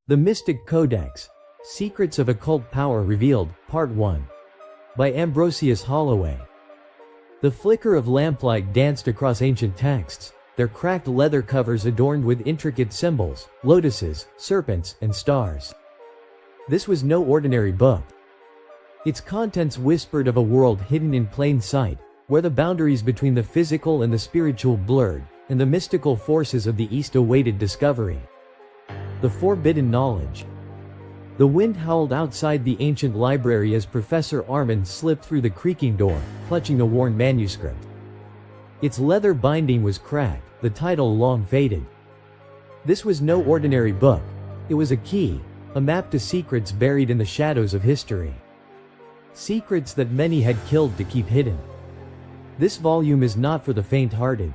The Mystic Codex, Secrets of Occult Power Revealed, Part 1. By Ambrosius Holloway. The flicker of lamplight danced across ancient texts, their cracked leather covers adorned with intricate symbols, lotuses, serpents, and stars. This was no ordinary book. Its contents whispered of a world hidden in plain sight, where the boundaries between the physical and the spiritual blurred, and the mystical forces of the East awaited discovery. The forbidden knowledge. The wind howled outside the ancient library as Professor Armand slipped through the creaking door, clutching a worn manuscript. Its leather binding was cracked, the title long faded. This was no ordinary book. It was a key, a map to secrets buried in the shadows of history. Secrets that many had killed to keep hidden. This volume is not for the faint-hearted.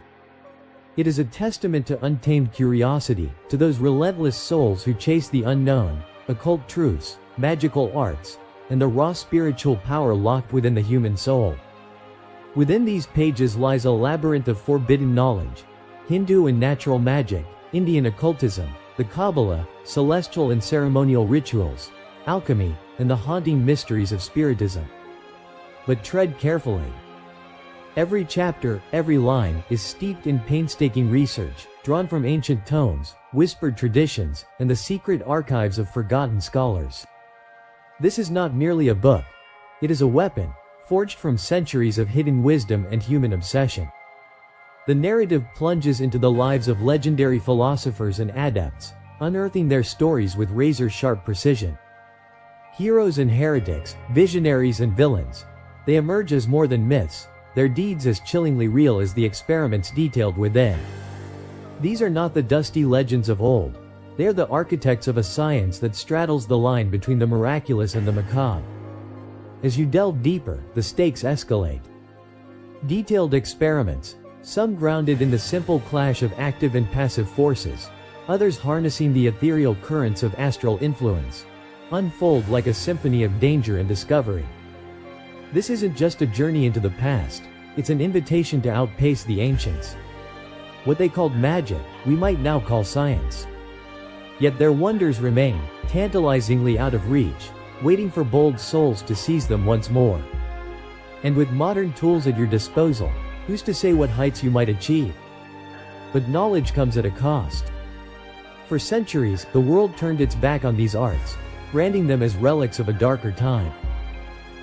It is a testament to untamed curiosity, to those relentless souls who chase the unknown, occult truths, magical arts, and the raw spiritual power locked within the human soul. Within these pages lies a labyrinth of forbidden knowledge: Hindu and natural magic, Indian occultism, the Kabbalah, celestial and ceremonial rituals, alchemy, and the haunting mysteries of spiritism. But tread carefully. Every chapter, every line, is steeped in painstaking research, drawn from ancient tomes, whispered traditions, and the secret archives of forgotten scholars. This is not merely a book. It is a weapon, forged from centuries of hidden wisdom and human obsession. The narrative plunges into the lives of legendary philosophers and adepts, unearthing their stories with razor-sharp precision. Heroes and heretics, visionaries and villains, they emerge as more than myths, their deeds as chillingly real as the experiments detailed within. These are not the dusty legends of old. They are the architects of a science that straddles the line between the miraculous and the macabre. As you delve deeper, the stakes escalate. Detailed experiments, some grounded in the simple clash of active and passive forces, others harnessing the ethereal currents of astral influence, unfold like a symphony of danger and discovery. This isn't just a journey into the past, it's an invitation to outpace the ancients. What they called magic, we might now call science. Yet their wonders remain, tantalizingly out of reach, waiting for bold souls to seize them once more. And with modern tools at your disposal, who's to say what heights you might achieve? But knowledge comes at a cost. For centuries, the world turned its back on these arts, branding them as relics of a darker time.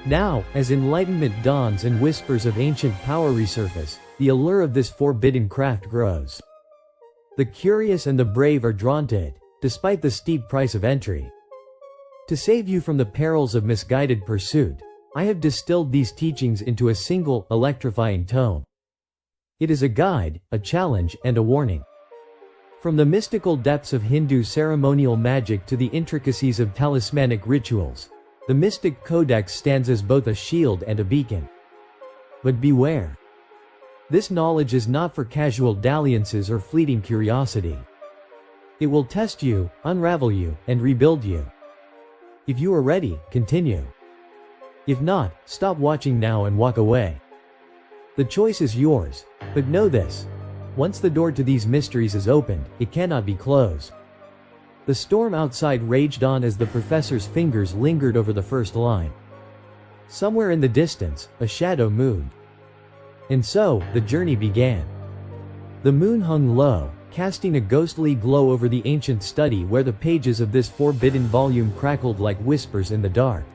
Now, as enlightenment dawns and whispers of ancient power resurface, the allure of this forbidden craft grows. The curious and the brave are drawn to it, despite the steep price of entry. To save you from the perils of misguided pursuit, I have distilled these teachings into a single, electrifying tome. It is a guide, a challenge, and a warning. From the mystical depths of Hindu ceremonial magic to the intricacies of talismanic rituals, the Mystic Codex stands as both a shield and a beacon. But beware. This knowledge is not for casual dalliances or fleeting curiosity. It will test you, unravel you, and rebuild you. If you are ready, continue. If not, stop watching now and walk away. The choice is yours, but know this: once the door to these mysteries is opened, it cannot be closed. The storm outside raged on as the professor's fingers lingered over the first line. Somewhere in the distance, a shadow moved. And so, the journey began. The moon hung low, casting a ghostly glow over the ancient study where the pages of this forbidden volume crackled like whispers in the dark.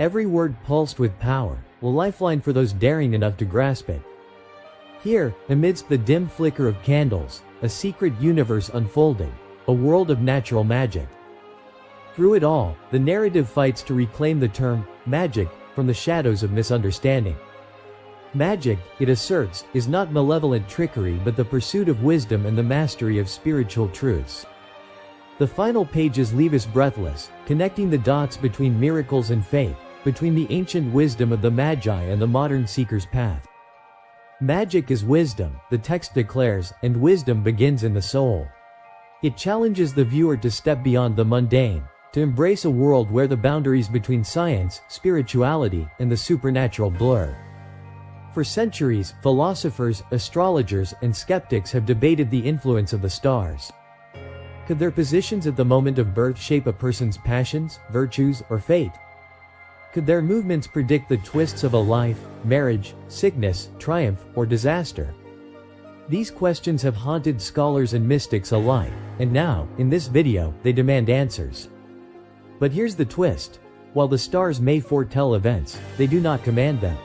Every word pulsed with power, a lifeline for those daring enough to grasp it. Here, amidst the dim flicker of candles, a secret universe unfolded. A world of natural magic. Through it all, the narrative fights to reclaim the term, magic, from the shadows of misunderstanding. Magic, it asserts, is not malevolent trickery but the pursuit of wisdom and the mastery of spiritual truths. The final pages leave us breathless, connecting the dots between miracles and faith, between the ancient wisdom of the Magi and the modern seeker's path. Magic is wisdom, the text declares, and wisdom begins in the soul. It challenges the viewer to step beyond the mundane, to embrace a world where the boundaries between science, spirituality, and the supernatural blur. For centuries, philosophers, astrologers, and skeptics have debated the influence of the stars. Could their positions at the moment of birth shape a person's passions, virtues, or fate? Could their movements predict the twists of a life, marriage, sickness, triumph, or disaster? These questions have haunted scholars and mystics alike, and now, in this video, they demand answers. But here's the twist. While the stars may foretell events, they do not command them.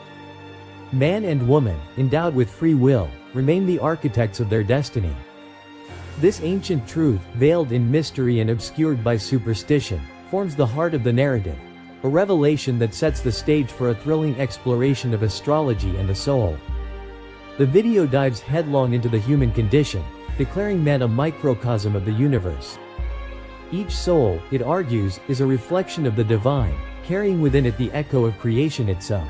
Man and woman, endowed with free will, remain the architects of their destiny. This ancient truth, veiled in mystery and obscured by superstition, forms the heart of the narrative, a revelation that sets the stage for a thrilling exploration of astrology and the soul. The video dives headlong into the human condition, declaring man a microcosm of the universe. Each soul, it argues, is a reflection of the divine, carrying within it the echo of creation itself.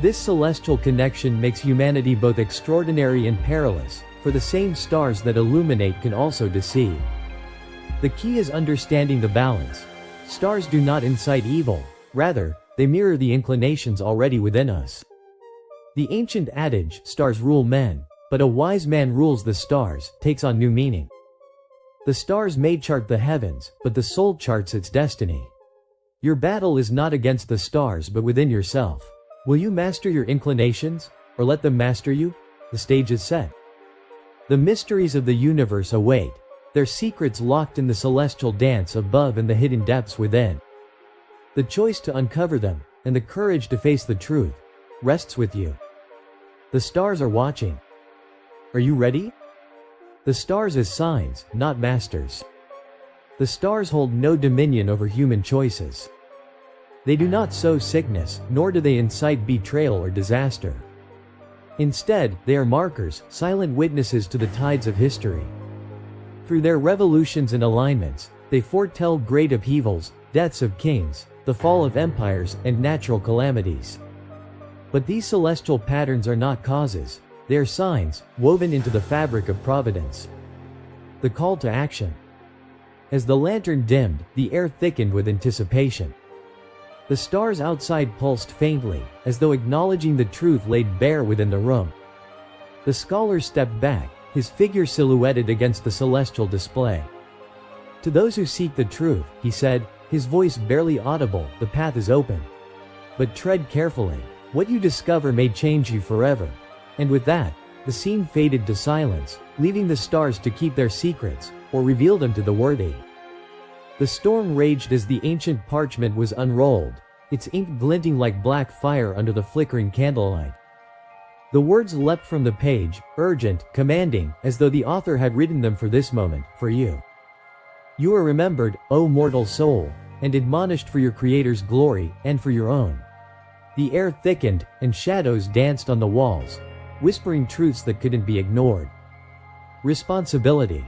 This celestial connection makes humanity both extraordinary and perilous, for the same stars that illuminate can also deceive. The key is understanding the balance. Stars do not incite evil, rather, they mirror the inclinations already within us. The ancient adage, "Stars rule men, but a wise man rules the stars," takes on new meaning. The stars may chart the heavens, but the soul charts its destiny. Your battle is not against the stars but within yourself. Will you master your inclinations, or let them master you? The stage is set. The mysteries of the universe await, their secrets locked in the celestial dance above and the hidden depths within. The choice to uncover them, and the courage to face the truth, rests with you. The stars are watching. Are you ready? The stars as signs, not masters. The stars hold no dominion over human choices. They do not sow sickness, nor do they incite betrayal or disaster. Instead, they are markers, silent witnesses to the tides of history. Through their revolutions and alignments, they foretell great upheavals, deaths of kings, the fall of empires, and natural calamities. But these celestial patterns are not causes, they are signs, woven into the fabric of providence. The call to action. As the lantern dimmed, the air thickened with anticipation. The stars outside pulsed faintly, as though acknowledging the truth laid bare within the room. The scholar stepped back, his figure silhouetted against the celestial display. "To those who seek the truth," he said, his voice barely audible, "the path is open. But tread carefully. What you discover may change you forever." And with that, the scene faded to silence, leaving the stars to keep their secrets, or reveal them to the worthy. The storm raged as the ancient parchment was unrolled, its ink glinting like black fire under the flickering candlelight. The words leapt from the page, urgent, commanding, as though the author had written them for this moment, for you. "You are remembered, O mortal soul, and admonished for your Creator's glory, and for your own." The air thickened, and shadows danced on the walls, whispering truths that couldn't be ignored. Responsibility.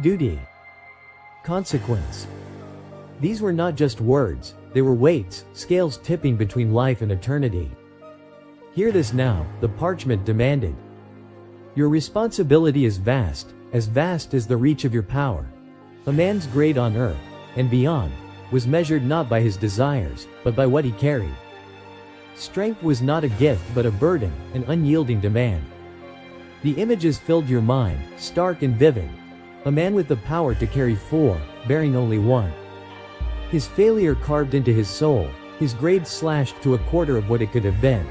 Duty. Consequence. These were not just words, they were weights, scales tipping between life and eternity. "Hear this now," the parchment demanded. "Your responsibility is vast as the reach of your power. A man's grade on earth, and beyond, was measured not by his desires, but by what he carried. Strength was not a gift but a burden, an unyielding demand. The images filled your mind, stark and vivid. A man with the power to carry four, bearing only one. His failure carved into his soul, his grade slashed to a quarter of what it could have been.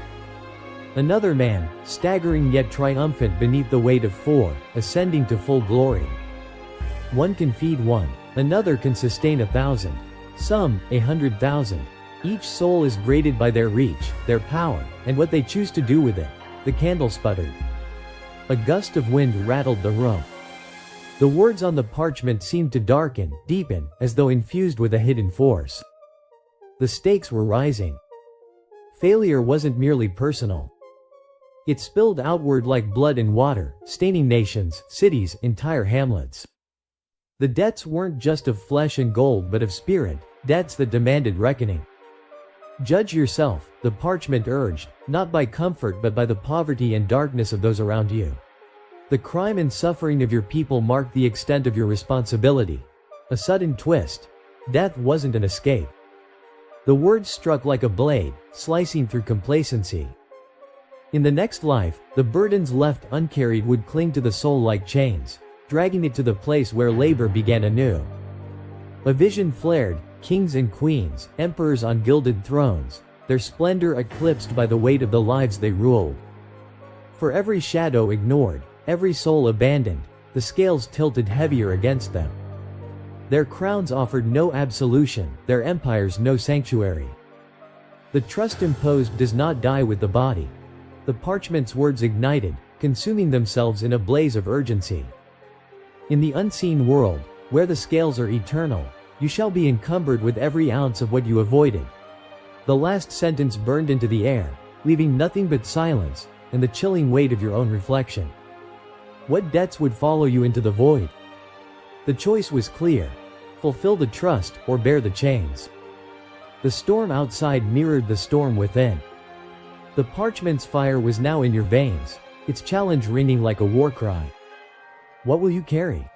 Another man, staggering yet triumphant beneath the weight of four, ascending to full glory. One can feed one, another can sustain 1,000, some 100,000. Each soul is graded by their reach, their power, and what they choose to do with it." The candle sputtered. A gust of wind rattled the room. The words on the parchment seemed to darken, deepen, as though infused with a hidden force. The stakes were rising. Failure wasn't merely personal. It spilled outward like blood in water, staining nations, cities, entire hamlets. The debts weren't just of flesh and gold but of spirit, debts that demanded reckoning. "Judge yourself," the parchment urged, "not by comfort but by the poverty and darkness of those around you. The crime and suffering of your people marked the extent of your responsibility." A sudden twist. Death wasn't an escape. The words struck like a blade, slicing through complacency. In the next life, the burdens left uncarried would cling to the soul like chains, dragging it to the place where labor began anew. A vision flared, kings and queens, emperors on gilded thrones, their splendor eclipsed by the weight of the lives they ruled. For every shadow ignored, every soul abandoned, the scales tilted heavier against them. Their crowns offered no absolution, their empires no sanctuary. The trust imposed does not die with the body. The parchment's words ignited, consuming themselves in a blaze of urgency. In the unseen world, where the scales are eternal, you shall be encumbered with every ounce of what you avoided. The last sentence burned into the air, leaving nothing but silence, and the chilling weight of your own reflection. What debts would follow you into the void? The choice was clear: fulfill the trust, or bear the chains. The storm outside mirrored the storm within. The parchment's fire was now in your veins, its challenge ringing like a war cry. What will you carry?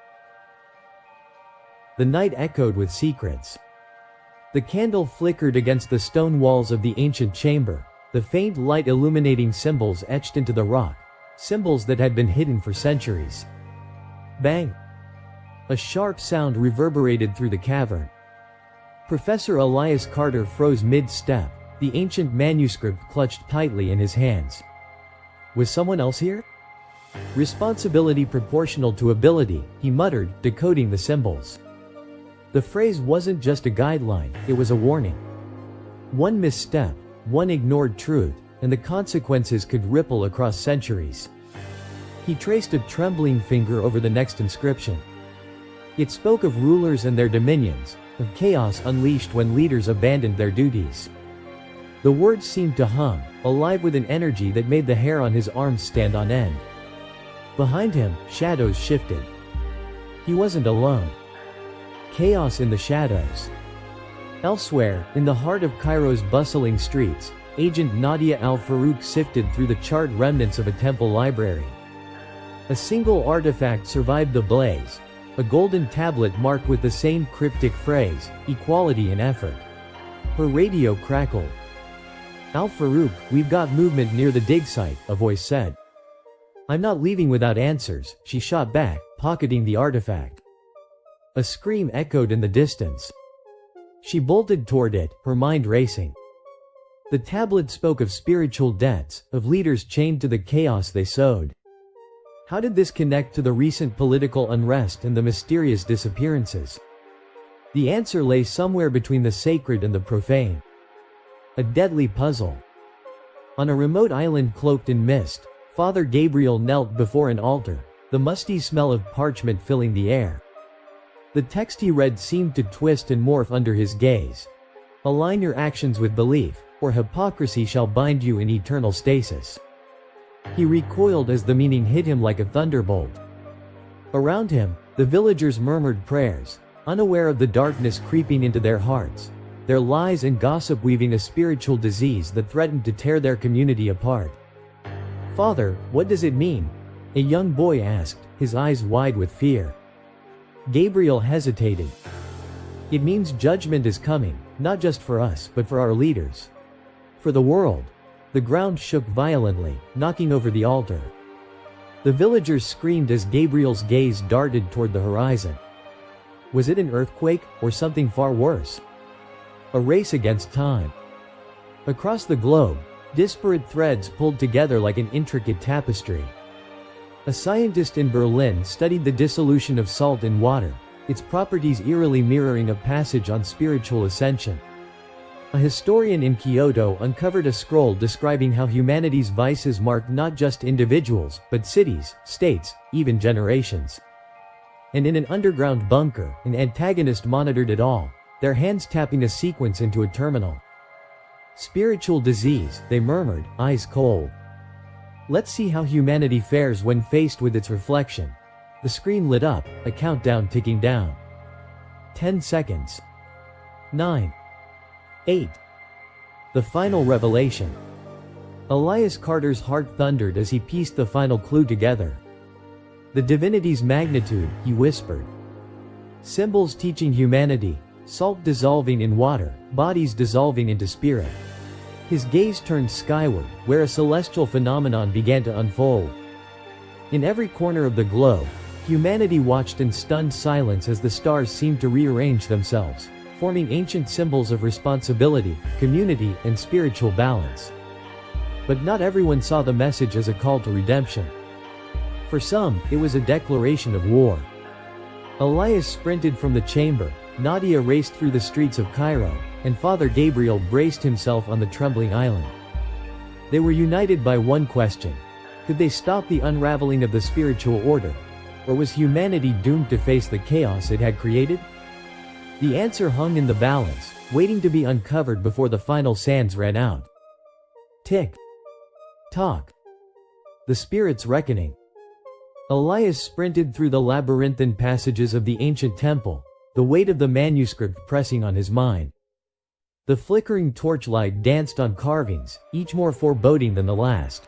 The night echoed with secrets. The candle flickered against the stone walls of the ancient chamber, the faint light illuminating symbols etched into the rock, symbols that had been hidden for centuries. Bang! A sharp sound reverberated through the cavern. Professor Elias Carter froze mid-step, the ancient manuscript clutched tightly in his hands. Was someone else here? Responsibility proportional to ability, he muttered, decoding the symbols. The phrase wasn't just a guideline, it was a warning. One misstep, one ignored truth, and the consequences could ripple across centuries. He traced a trembling finger over the next inscription. It spoke of rulers and their dominions, of chaos unleashed when leaders abandoned their duties. The words seemed to hum, alive with an energy that made the hair on his arms stand on end. Behind him, shadows shifted. He wasn't alone. Chaos in the shadows. Elsewhere, in the heart of Cairo's bustling streets, Agent Nadia Al-Farouk sifted through the charred remnants of a temple library. A single artifact survived the blaze, a golden tablet marked with the same cryptic phrase, equality in effort. Her radio crackled. Al-Farouk, we've got movement near the dig site, a voice said. I'm not leaving without answers, she shot back, pocketing the artifact. A scream echoed in the distance. She bolted toward it, her mind racing. The tablet spoke of spiritual debts, of leaders chained to the chaos they sowed. How did this connect to the recent political unrest and the mysterious disappearances? The answer lay somewhere between the sacred and the profane. A deadly puzzle. On a remote island cloaked in mist, Father Gabriel knelt before an altar, the musty smell of parchment filling the air. The text he read seemed to twist and morph under his gaze. Align your actions with belief, or hypocrisy shall bind you in eternal stasis. He recoiled as the meaning hit him like a thunderbolt. Around him, the villagers murmured prayers, unaware of the darkness creeping into their hearts, their lies and gossip weaving a spiritual disease that threatened to tear their community apart. Father, what does it mean? A young boy asked, his eyes wide with fear. Gabriel hesitated. It means judgment is coming, not just for us, but for our leaders. For the world. The ground shook violently, knocking over the altar. The villagers screamed as Gabriel's gaze darted toward the horizon. Was it an earthquake, or something far worse? A race against time. Across the globe, disparate threads pulled together like an intricate tapestry. A scientist in Berlin studied the dissolution of salt in water, its properties eerily mirroring a passage on spiritual ascension. A historian in Kyoto uncovered a scroll describing how humanity's vices marked not just individuals, but cities, states, even generations. And in an underground bunker, an antagonist monitored it all, their hands tapping a sequence into a terminal. Spiritual disease, they murmured, eyes cold. Let's see how humanity fares when faced with its reflection. The screen lit up, a countdown ticking down. 10 seconds. 9. 8. The final revelation. Elias Carter's heart thundered as he pieced the final clue together. The divinity's magnitude, he whispered. Symbols teaching humanity, salt dissolving in water, bodies dissolving into spirit. His gaze turned skyward, where a celestial phenomenon began to unfold. In every corner of the globe, Humanity watched in stunned silence as the stars seemed to rearrange themselves, forming ancient symbols of responsibility, community, and spiritual balance. But not everyone saw the message as a call to redemption. For some, it was a declaration of war. Elias sprinted from the chamber, Nadia raced through the streets of Cairo, and Father Gabriel braced himself on the trembling island. They were united by one question: could they stop the unraveling of the spiritual order? Or was humanity doomed to face the chaos it had created? The answer hung in the balance, waiting to be uncovered before the final sands ran out. Tick. Tock. The spirit's reckoning. Elias sprinted through the labyrinthine passages of the ancient temple, the weight of the manuscript pressing on his mind. The flickering torchlight danced on carvings, each more foreboding than the last.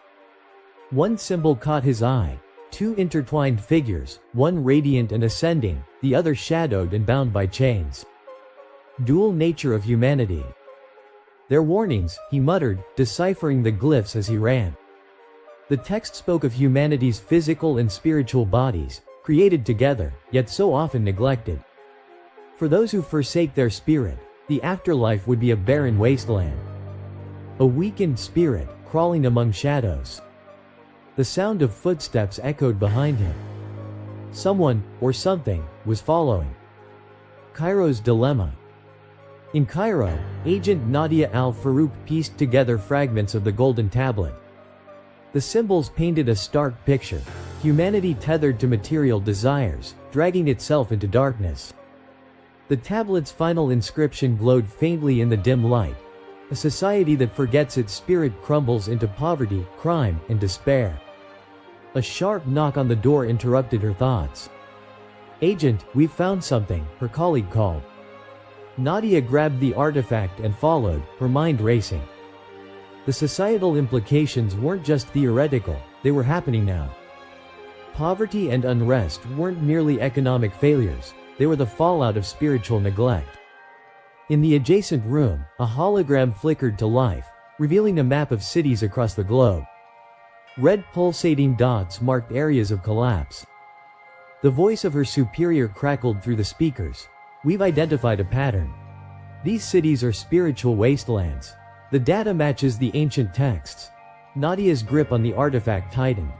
One symbol caught his eye: two intertwined figures, one radiant and ascending, the other shadowed and bound by chains. Dual nature of humanity. Their warnings, he muttered, deciphering the glyphs as he ran. The text spoke of humanity's physical and spiritual bodies, created together, yet so often neglected. For those who forsake their spirit, the afterlife would be a barren wasteland. A weakened spirit, crawling among shadows. The sound of footsteps echoed behind him. Someone, or something, was following. Cairo's dilemma. In Cairo, Agent Nadia al-Farouk pieced together fragments of the golden tablet. The symbols painted a stark picture: humanity tethered to material desires, dragging itself into darkness. The tablet's final inscription glowed faintly in the dim light: a society that forgets its spirit crumbles into poverty, crime, and despair. A sharp knock on the door interrupted her thoughts. "Agent, we've found something," her colleague called. Nadia grabbed the artifact and followed, her mind racing. The societal implications weren't just theoretical, they were happening now. Poverty and unrest weren't merely economic failures, they were the fallout of spiritual neglect. In the adjacent room, a hologram flickered to life, revealing a map of cities across the globe. Red pulsating dots marked areas of collapse. The voice of her superior crackled through the speakers. "We've identified a pattern. These cities are spiritual wastelands. The data matches the ancient texts." Nadia's grip on the artifact tightened.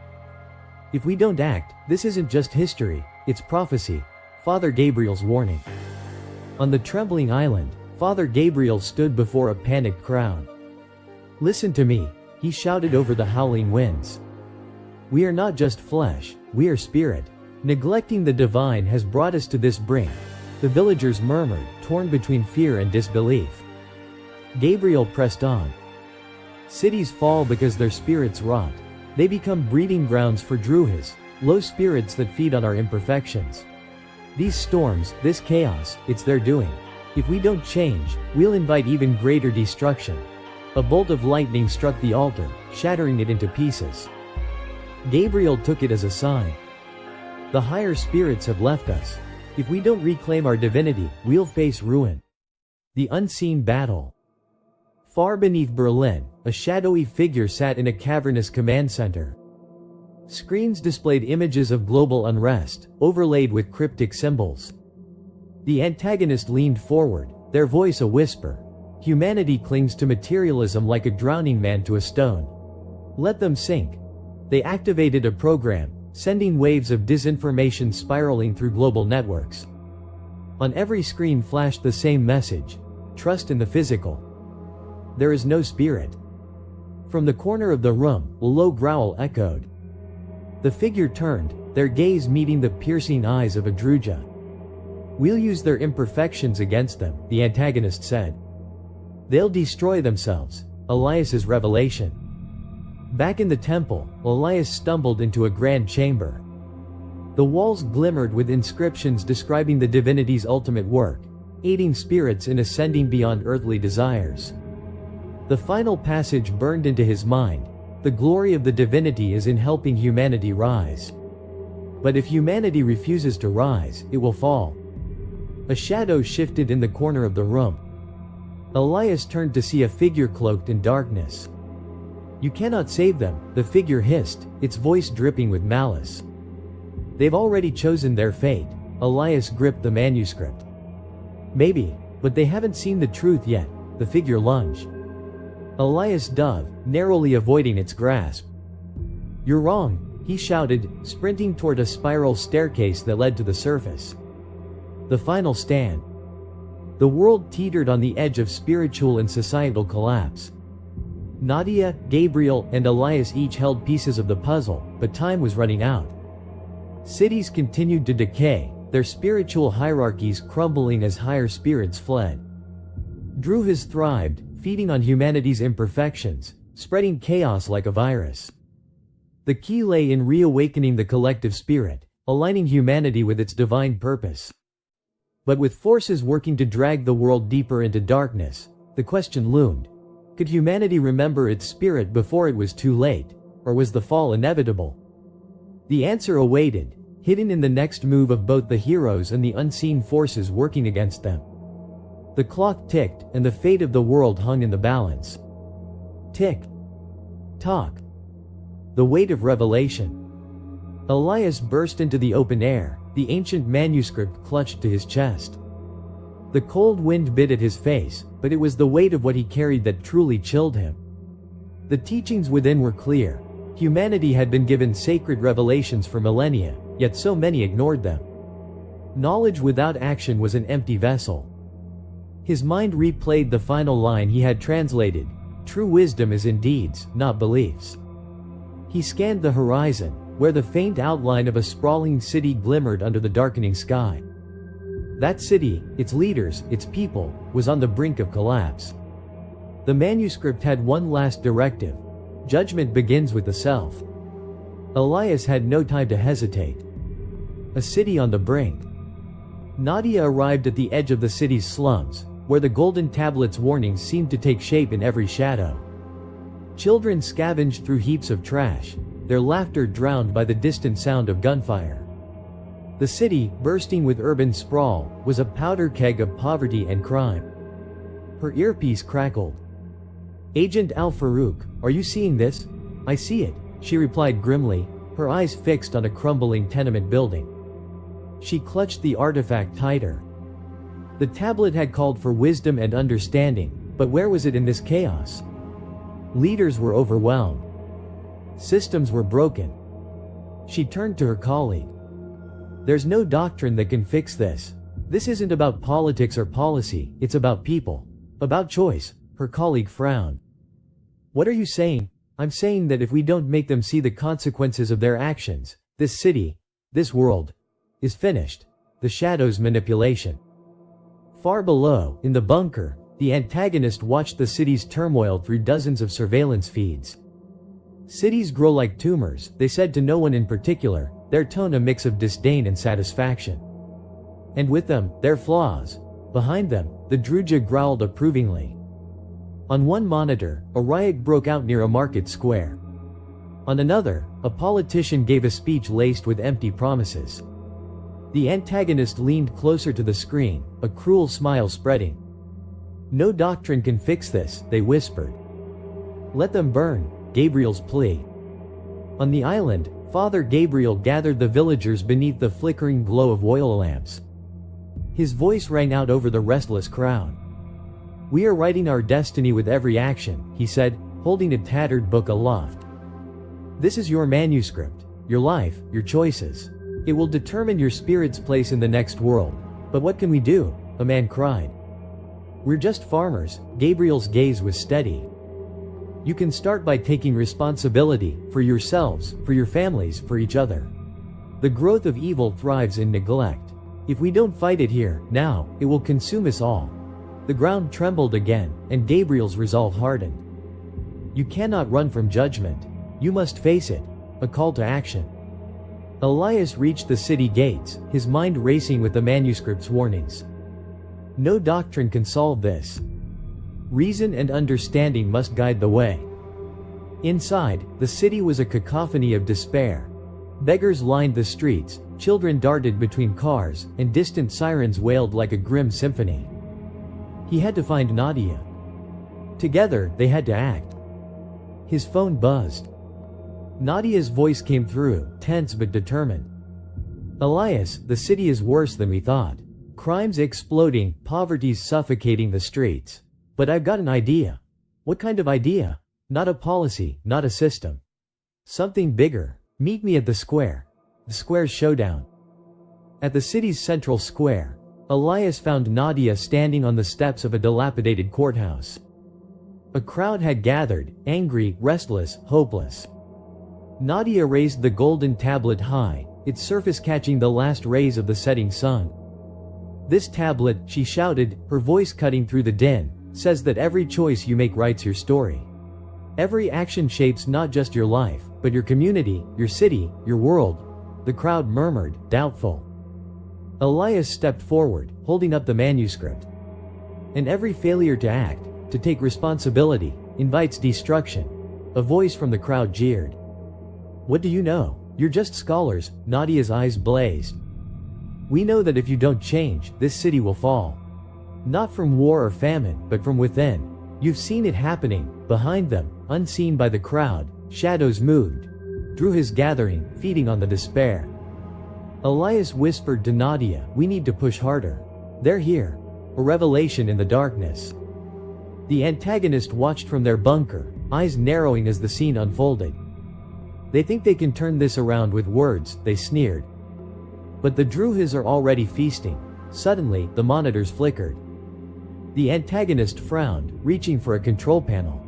"If we don't act, this isn't just history, it's prophecy," Father Gabriel's warning. On the trembling island, Father Gabriel stood before a panicked crowd. "Listen to me," he shouted over the howling winds. "We are not just flesh, we are spirit. Neglecting the divine has brought us to this brink." The villagers murmured, torn between fear and disbelief. Gabriel pressed on. "Cities fall because their spirits rot. They become breeding grounds for druhas, low spirits that feed on our imperfections. These storms, this chaos, it's their doing. If we don't change, we'll invite even greater destruction." A bolt of lightning struck the altar, shattering it into pieces. Gabriel took it as a sign. "The higher spirits have left us. If we don't reclaim our divinity, we'll face ruin." The unseen battle. Far beneath Berlin, a shadowy figure sat in a cavernous command center. Screens displayed images of global unrest, overlaid with cryptic symbols. The antagonist leaned forward, their voice a whisper. "Humanity clings to materialism like a drowning man to a stone. Let them sink." They activated a program, sending waves of disinformation spiraling through global networks. On every screen flashed the same message: trust in the physical. There is no spirit. From the corner of the room, a low growl echoed. The figure turned, their gaze meeting the piercing eyes of a Druja. "We'll use their imperfections against them," the antagonist said. "They'll destroy themselves." Elias's revelation. Back in the temple, Elias stumbled into a grand chamber. The walls glimmered with inscriptions describing the divinity's ultimate work, aiding spirits in ascending beyond earthly desires. The final passage burned into his mind: the glory of the divinity is in helping humanity rise. But if humanity refuses to rise, it will fall. A shadow shifted in the corner of the room. Elias turned to see a figure cloaked in darkness. "You cannot save them," the figure hissed, its voice dripping with malice. They've already chosen their fate. Elias gripped the manuscript. Maybe, but they haven't seen the truth yet, the figure lunged. Elias dove, narrowly avoiding its grasp. You're wrong, he shouted, sprinting toward a spiral staircase that led to the surface. The final stand. The world teetered on the edge of spiritual and societal collapse. Nadia, Gabriel, and Elias each held pieces of the puzzle, but time was running out. Cities continued to decay, their spiritual hierarchies crumbling as higher spirits fled. Drew has thrived, feeding on humanity's imperfections, spreading chaos like a virus. The key lay in reawakening the collective spirit, aligning humanity with its divine purpose. But with forces working to drag the world deeper into darkness, the question loomed. Could humanity remember its spirit before it was too late, or was the fall inevitable? The answer awaited, hidden in the next move of both the heroes and the unseen forces working against them. The clock ticked, and the fate of the world hung in the balance. Tick. Tock. The weight of revelation. Elias burst into the open air, the ancient manuscript clutched to his chest. The cold wind bit at his face, but it was the weight of what he carried that truly chilled him. The teachings within were clear. Humanity had been given sacred revelations for millennia, yet so many ignored them. Knowledge without action was an empty vessel. His mind replayed the final line he had translated: true wisdom is in deeds, not beliefs. He scanned the horizon, where the faint outline of a sprawling city glimmered under the darkening sky. That city, its leaders, its people, was on the brink of collapse. The manuscript had one last directive: judgment begins with the self. Elias had no time to hesitate. A city on the brink. Nadia arrived at the edge of the city's slums, where the golden tablet's warnings seemed to take shape in every shadow. Children scavenged through heaps of trash, their laughter drowned by the distant sound of gunfire. The city, bursting with urban sprawl, was a powder keg of poverty and crime. Her earpiece crackled. "Agent Al-Farouk, are you seeing this?" "I see it," she replied grimly, her eyes fixed on a crumbling tenement building. She clutched the artifact tighter. The tablet had called for wisdom and understanding, but where was it in this chaos? Leaders were overwhelmed. Systems were broken. She turned to her colleague. "There's no doctrine that can fix this. This isn't about politics or policy, it's about people. About choice." Her colleague frowned. "What are you saying?" "I'm saying that if we don't make them see the consequences of their actions, this city, this world, is finished." The shadow's manipulation. Far below, in the bunker, the antagonist watched the city's turmoil through dozens of surveillance feeds. "Cities grow like tumors," they said to no one in particular, their tone a mix of disdain and satisfaction. "And with them, their flaws." Behind them, the Druja growled approvingly. On one monitor, a riot broke out near a market square. On another, a politician gave a speech laced with empty promises. The antagonist leaned closer to the screen, a cruel smile spreading. "No doctrine can fix this," they whispered. "Let them burn," Gabriel's plea. On the island, Father Gabriel gathered the villagers beneath the flickering glow of oil lamps. His voice rang out over the restless crowd. "We are writing our destiny with every action," he said, holding a tattered book aloft. "This is your manuscript, your life, your choices. It will determine your spirit's place in the next world. But what can we do?" a man cried. "We're just farmers." Gabriel's gaze was steady. "You can start by taking responsibility, for yourselves, for your families, for each other. The growth of evil thrives in neglect. If we don't fight it here, now, it will consume us all." The ground trembled again, and Gabriel's resolve hardened. "You cannot run from judgment. You must face it." A call to action. Elias reached the city gates, his mind racing with the manuscript's warnings. No doctrine can solve this. Reason and understanding must guide the way. Inside, the city was a cacophony of despair. Beggars lined the streets, children darted between cars, and distant sirens wailed like a grim symphony. He had to find Nadia. Together, they had to act. His phone buzzed. Nadia's voice came through, tense but determined. Elias, the city is worse than we thought. Crimes exploding, poverty's suffocating the streets. But I've got an idea. What kind of idea? Not a policy, not a system. Something bigger. Meet me at the square. The square's showdown. At the city's central square, Elias found Nadia standing on the steps of a dilapidated courthouse. A crowd had gathered, angry, restless, hopeless. Nadia raised the golden tablet high, its surface catching the last rays of the setting sun. "This tablet," she shouted, her voice cutting through the din, "says that every choice you make writes your story. Every action shapes not just your life, but your community, your city, your world." The crowd murmured, doubtful. Elias stepped forward, holding up the manuscript. "And every failure to act, to take responsibility, invites destruction." A voice from the crowd jeered. "What do you know? You're just scholars." Nadia's eyes blazed. "We know that if you don't change, this city will fall. Not from war or famine, but from within. You've seen it happening." Behind them, unseen by the crowd, shadows moved. Drew his gathering, feeding on the despair. Elias whispered to Nadia, "We need to push harder. They're here." A revelation in the darkness. The antagonist watched from their bunker, eyes narrowing as the scene unfolded. "They think they can turn this around with words," they sneered. But the Druhas are already feasting. Suddenly, the monitors flickered. The antagonist frowned, reaching for a control panel.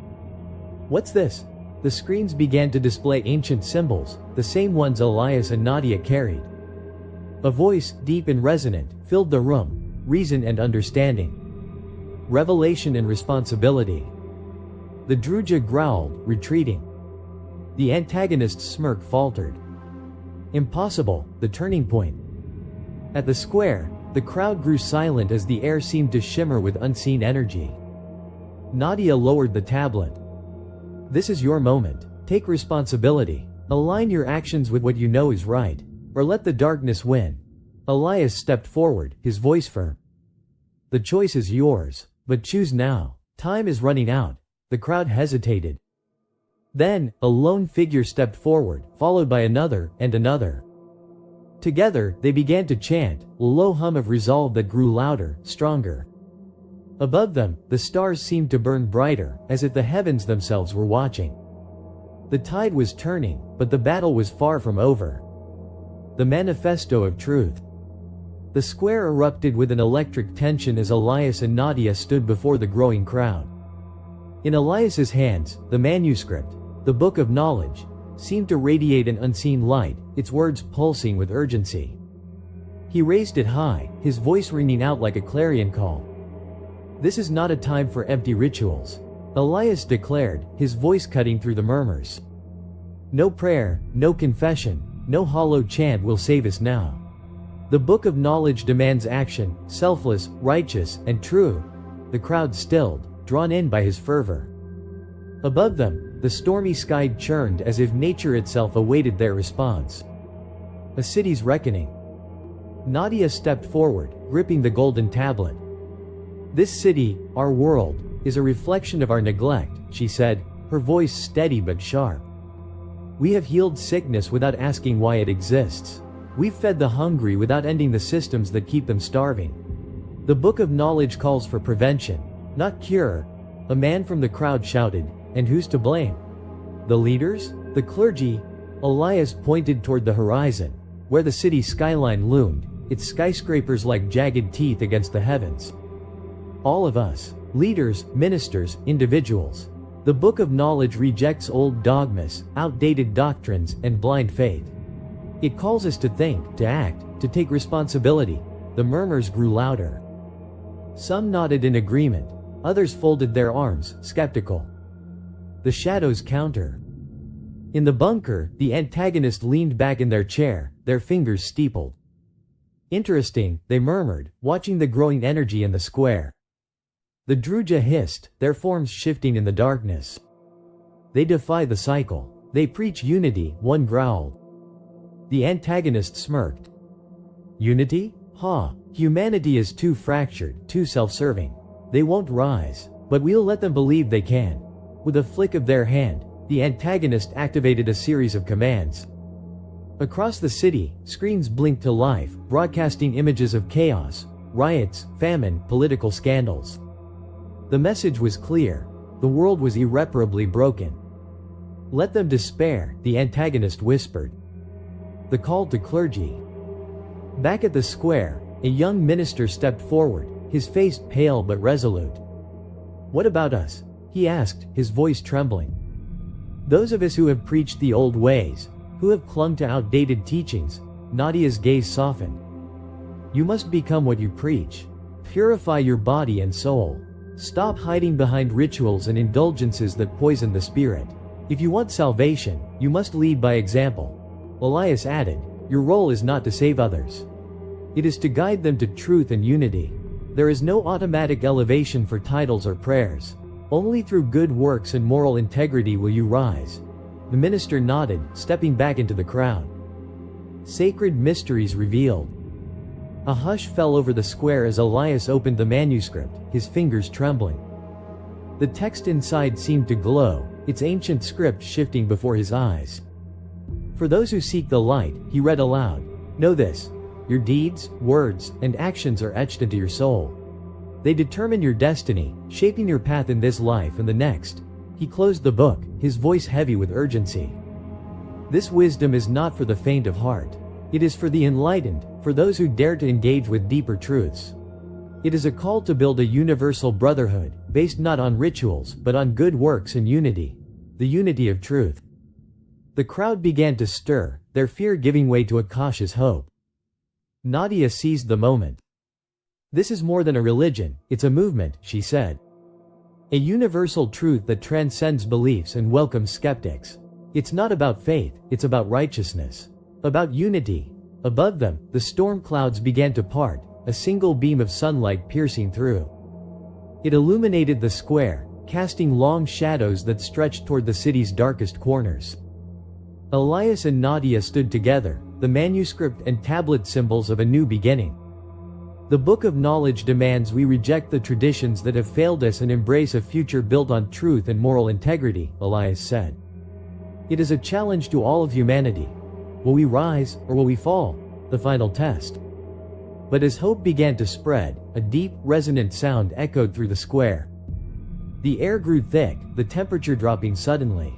"What's this?" The screens began to display ancient symbols, the same ones Elias and Nadia carried. A voice, deep and resonant, filled the room. Reason and understanding. Revelation and responsibility. The Druja growled, retreating. The antagonist's smirk faltered. "Impossible," the turning point. At the square, the crowd grew silent as the air seemed to shimmer with unseen energy. Nadia lowered the tablet. "This is your moment. Take responsibility. Align your actions with what you know is right. Or let the darkness win." Elias stepped forward, his voice firm. "The choice is yours, but choose now. Time is running out." The crowd hesitated. Then, a lone figure stepped forward, followed by another, and another. Together, they began to chant, a low hum of resolve that grew louder, stronger. Above them, the stars seemed to burn brighter, as if the heavens themselves were watching. The tide was turning, but the battle was far from over. The Manifesto of Truth. The square erupted with an electric tension as Elias and Nadia stood before the growing crowd. In Elias's hands, the manuscript, the Book of Knowledge, seemed to radiate an unseen light, its words pulsing with urgency. He raised it high, his voice ringing out like a clarion call. "This is not a time for empty rituals," Elias declared, his voice cutting through the murmurs. "No prayer, no confession, no hollow chant will save us now. The Book of Knowledge demands action, selfless, righteous, and true." The crowd stilled, drawn in by his fervor. Above them, the stormy sky churned as if nature itself awaited their response. A city's reckoning. Nadia stepped forward, gripping the golden tablet. "This city, our world, is a reflection of our neglect," she said, her voice steady but sharp. "We have healed sickness without asking why it exists. We've fed the hungry without ending the systems that keep them starving. The Book of Knowledge calls for prevention, not cure." A man from the crowd shouted, "And who's to blame? The leaders? The clergy?" Elias pointed toward the horizon, where the city skyline loomed, its skyscrapers like jagged teeth against the heavens. "All of us. Leaders, ministers, individuals. The Book of Knowledge rejects old dogmas, outdated doctrines, and blind faith. It calls us to think, to act, to take responsibility." The murmurs grew louder. Some nodded in agreement, others folded their arms, skeptical. The shadows counter. In the bunker, the antagonist leaned back in their chair, their fingers steepled. "Interesting," they murmured, watching the growing energy in the square. The Druja hissed, their forms shifting in the darkness. "They defy the cycle. They preach unity," one growled. The antagonist smirked. "Unity? Ha! Humanity is too fractured, too self-serving. They won't rise, but we'll let them believe they can." With a flick of their hand, the antagonist activated a series of commands. Across the city, screens blinked to life, broadcasting images of chaos, riots, famine, political scandals. The message was clear: the world was irreparably broken. Let them despair, the antagonist whispered. The call to clergy. Back at the square, a young minister stepped forward, his face pale but resolute. What about us? He asked, his voice trembling. Those of us who have preached the old ways, who have clung to outdated teachings. Nadia's gaze softened. You must become what you preach. Purify your body and soul. Stop hiding behind rituals and indulgences that poison the spirit. If you want salvation, you must lead by example. Elias added, your role is not to save others. It is to guide them to truth and unity. There is no automatic elevation for titles or prayers. Only through good works and moral integrity will you rise. The minister nodded, stepping back into the crowd. Sacred mysteries revealed. A hush fell over the square as Elias opened the manuscript, his fingers trembling. The text inside seemed to glow, its ancient script shifting before his eyes. For those who seek the light, he read aloud, know this: your deeds, words, and actions are etched into your soul. They determine your destiny, shaping your path in this life and the next. He closed the book, his voice heavy with urgency. This wisdom is not for the faint of heart. It is for the enlightened, for those who dare to engage with deeper truths. It is a call to build a universal brotherhood, based not on rituals, but on good works and unity. The unity of truth. The crowd began to stir, their fear giving way to a cautious hope. Nadia seized the moment. This is more than a religion, it's a movement, she said. A universal truth that transcends beliefs and welcomes skeptics. It's not about faith, it's about righteousness. About unity. Above them, the storm clouds began to part, a single beam of sunlight piercing through. It illuminated the square, casting long shadows that stretched toward the city's darkest corners. Elias and Nadia stood together, the manuscript and tablet symbols of a new beginning. The Book of Knowledge demands we reject the traditions that have failed us and embrace a future built on truth and moral integrity, Elias said. It is a challenge to all of humanity. Will we rise, or will we fall? The final test. But as hope began to spread, a deep, resonant sound echoed through the square. The air grew thick, the temperature dropping suddenly.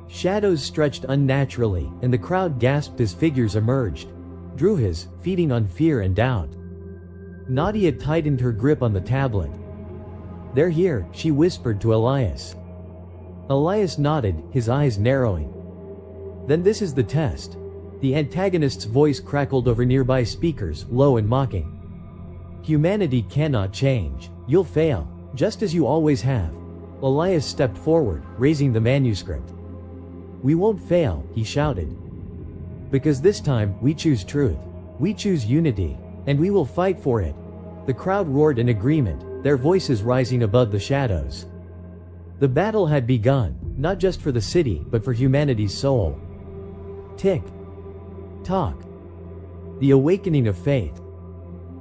Shadows stretched unnaturally, and the crowd gasped as figures emerged. Druhas, feeding on fear and doubt. Nadia tightened her grip on the tablet. They're here, she whispered to Elias. Elias nodded, his eyes narrowing. Then this is the test. The antagonist's voice crackled over nearby speakers, low and mocking. Humanity cannot change. You'll fail, just as you always have. Elias stepped forward, raising the manuscript. We won't fail, he shouted. Because this time, we choose truth. We choose unity. And we will fight for it. The crowd roared in agreement, their voices rising above the shadows. The battle had begun, not just for the city, but for humanity's soul. Tick. Tock. The awakening of faith.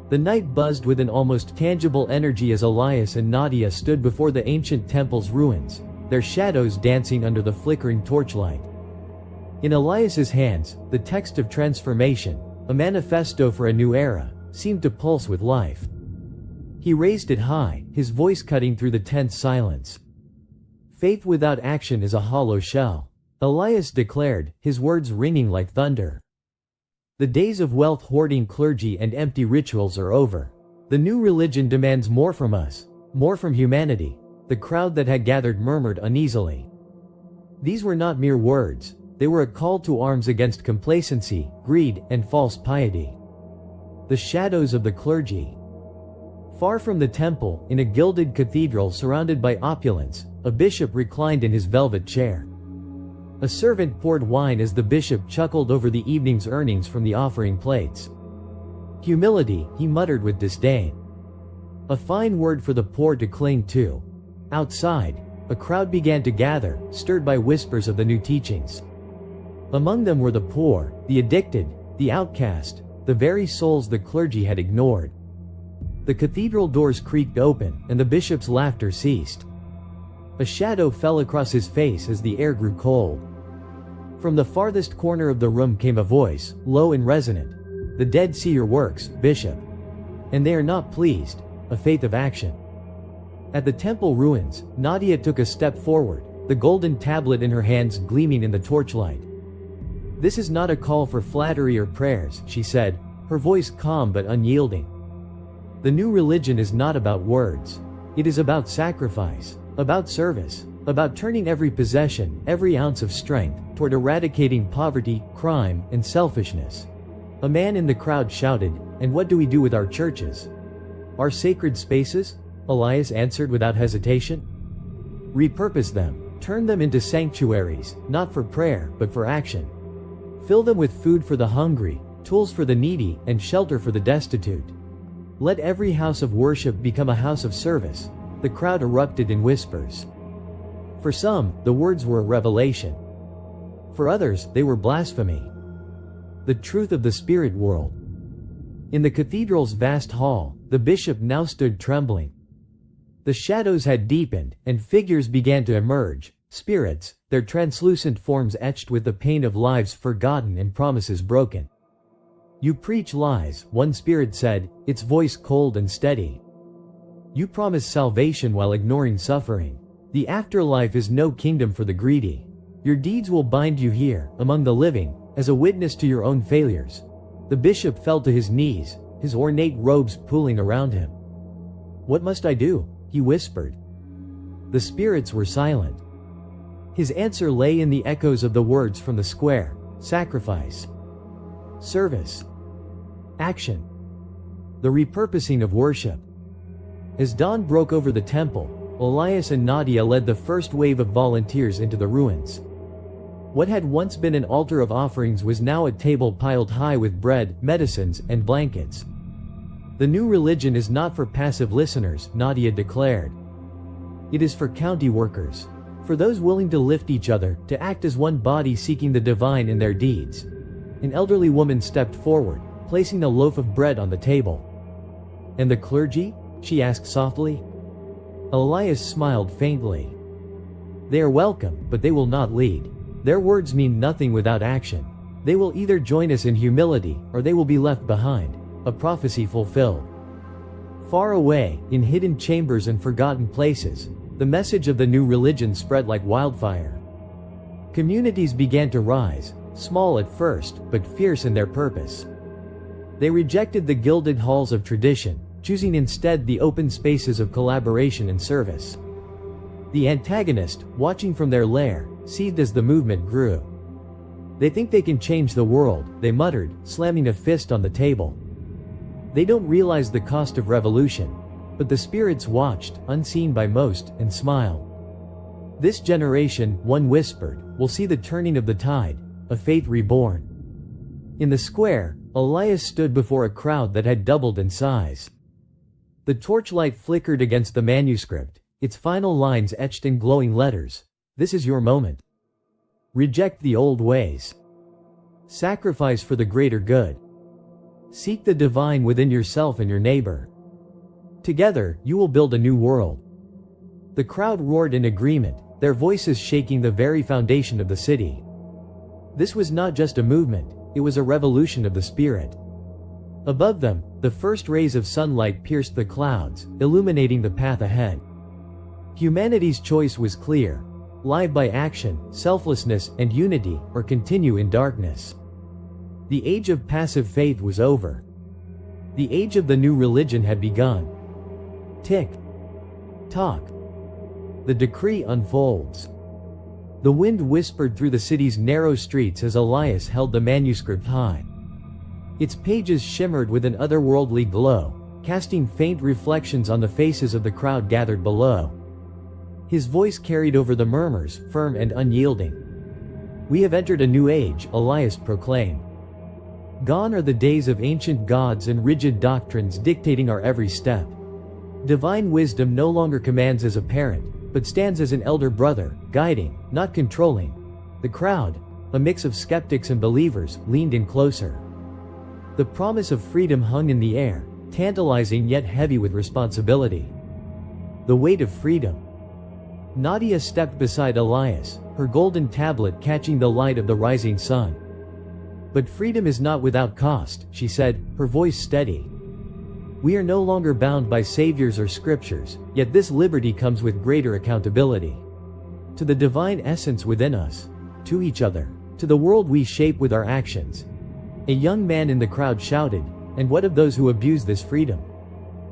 The night buzzed with an almost tangible energy as Elias and Nadia stood before the ancient temple's ruins, their shadows dancing under the flickering torchlight. In Elias's hands, the text of transformation, a manifesto for a new era, seemed to pulse with life. He raised it high, his voice cutting through the tense silence. Faith without action is a hollow shell, Elias declared, his words ringing like thunder. The days of wealth-hoarding clergy and empty rituals are over. The new religion demands more from us, more from humanity. The crowd that had gathered murmured uneasily. These were not mere words, they were a call to arms against complacency, greed, and false piety. The shadows of the clergy. Far from the temple, in a gilded cathedral surrounded by opulence, a bishop reclined in his velvet chair. A servant poured wine as the bishop chuckled over the evening's earnings from the offering plates. Humility, he muttered with disdain. A fine word for the poor to cling to. Outside, a crowd began to gather, stirred by whispers of the new teachings. Among them were the poor, the addicted, the outcast, the very souls the clergy had ignored. The cathedral doors creaked open, and the bishop's laughter ceased. A shadow fell across his face as the air grew cold. From the farthest corner of the room came a voice, low and resonant. The dead see your works, Bishop. And they are not pleased, a faith of action. At the temple ruins, Nadia took a step forward, the golden tablet in her hands gleaming in the torchlight. This is not a call for flattery or prayers, she said, her voice calm but unyielding. The new religion is not about words. It is about sacrifice, about service, about turning every possession, every ounce of strength, toward eradicating poverty, crime, and selfishness. A man in the crowd shouted, "And what do we do with our churches? Our sacred spaces?" Elias answered without hesitation. "Repurpose them. Turn them into sanctuaries, not for prayer, but for action. Fill them with food for the hungry, tools for the needy, and shelter for the destitute. Let every house of worship become a house of service." The crowd erupted in whispers. For some, the words were a revelation. For others, they were blasphemy. The truth of the spirit world. In the cathedral's vast hall, the bishop now stood trembling. The shadows had deepened, and figures began to emerge, spirits, their translucent forms etched with the pain of lives forgotten and promises broken. "You preach lies," one spirit said, its voice cold and steady. "You promise salvation while ignoring suffering. The afterlife is no kingdom for the greedy. Your deeds will bind you here, among the living, as a witness to your own failures." The bishop fell to his knees, his ornate robes pooling around him. "What must I do?" he whispered. The spirits were silent. His answer lay in the echoes of the words from the square: sacrifice, service, action, the repurposing of worship. As dawn broke over the temple, Elias and Nadia led the first wave of volunteers into the ruins. What had once been an altar of offerings was now a table piled high with bread, medicines, and blankets. "The new religion is not for passive listeners," Nadia declared. "It is for county workers, for those willing to lift each other, to act as one body seeking the divine in their deeds." An elderly woman stepped forward, placing a loaf of bread on the table. "And the clergy?" she asked softly. Elias smiled faintly. "They are welcome, but they will not lead. Their words mean nothing without action. They will either join us in humility, or they will be left behind." A prophecy fulfilled. Far away, in hidden chambers and forgotten places, the message of the new religion spread like wildfire. Communities began to rise, small at first, but fierce in their purpose. They rejected the gilded halls of tradition, choosing instead the open spaces of collaboration and service. The antagonist, watching from their lair, seethed as the movement grew. "They think they can change the world," they muttered, slamming a fist on the table. "They don't realize the cost of revolution." But the spirits watched, unseen by most, and smiled. "This generation," one whispered, "will see the turning of the tide, a faith reborn." In the square, Elias stood before a crowd that had doubled in size. The torchlight flickered against the manuscript, its final lines etched in glowing letters. "This is your moment. Reject the old ways. Sacrifice for the greater good. Seek the divine within yourself and your neighbor. Together, you will build a new world." The crowd roared in agreement, their voices shaking the very foundation of the city. This was not just a movement, it was a revolution of the spirit. Above them, the first rays of sunlight pierced the clouds, illuminating the path ahead. Humanity's choice was clear: live by action, selflessness, and unity, or continue in darkness. The age of passive faith was over. The age of the new religion had begun. Tick. Tock. The decree unfolds. The wind whispered through the city's narrow streets as Elias held the manuscript high. Its pages shimmered with an otherworldly glow, casting faint reflections on the faces of the crowd gathered below. His voice carried over the murmurs, firm and unyielding. "We have entered a new age," Elias proclaimed. "Gone are the days of ancient gods and rigid doctrines dictating our every step. Divine wisdom no longer commands as a parent, but stands as an elder brother, guiding, not controlling." The crowd, a mix of skeptics and believers, leaned in closer. The promise of freedom hung in the air, tantalizing yet heavy with responsibility. The weight of freedom. Nadia stepped beside Elias, her golden tablet catching the light of the rising sun. "But freedom is not without cost," she said, her voice steady. "We are no longer bound by saviors or scriptures, yet this liberty comes with greater accountability. To the divine essence within us, to each other, to the world we shape with our actions." A young man in the crowd shouted, "And what of those who abuse this freedom?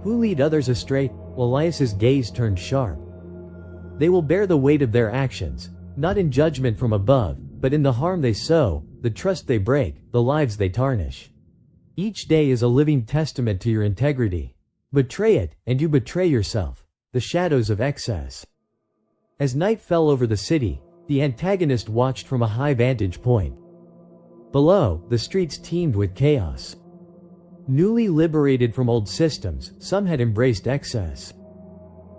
Who lead others astray?" Elias's gaze turned sharp. "They will bear the weight of their actions, not in judgment from above, but in the harm they sow, the trust they break, the lives they tarnish. Each day is a living testament to your integrity. Betray it, and you betray yourself." The shadows of excess. As night fell over the city, the antagonist watched from a high vantage point. Below, the streets teemed with chaos. Newly liberated from old systems, some had embraced excess.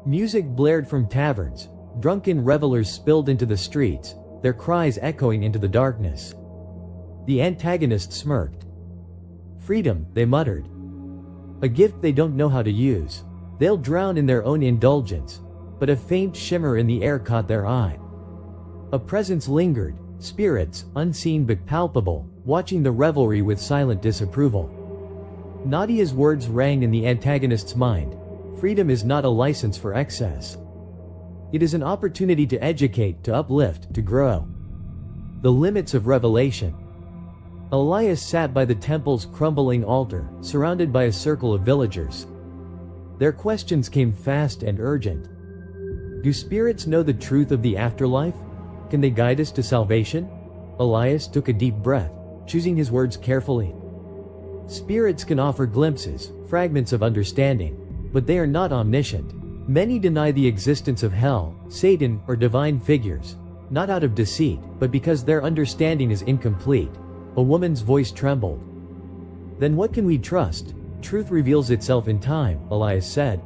Music blared from taverns, drunken revelers spilled into the streets, their cries echoing into the darkness. The antagonist smirked. "Freedom," they muttered. "A gift they don't know how to use. They'll drown in their own indulgence." But a faint shimmer in the air caught their eye. A presence lingered, spirits, unseen but palpable, watching the revelry with silent disapproval. Nadia's words rang in the antagonist's mind. Freedom is not a license for excess. It is an opportunity to educate, to uplift, to grow. The limits of revelation. Elias sat by the temple's crumbling altar, surrounded by a circle of villagers. Their questions came fast and urgent. Do spirits know the truth of the afterlife? Can they guide us to salvation? Elias took a deep breath, choosing his words carefully. Spirits can offer glimpses, fragments of understanding, but they are not omniscient. Many deny the existence of hell, Satan, or divine figures, not out of deceit, but because their understanding is incomplete. A woman's voice trembled. Then what can we trust? Truth reveals itself in time, Elias said.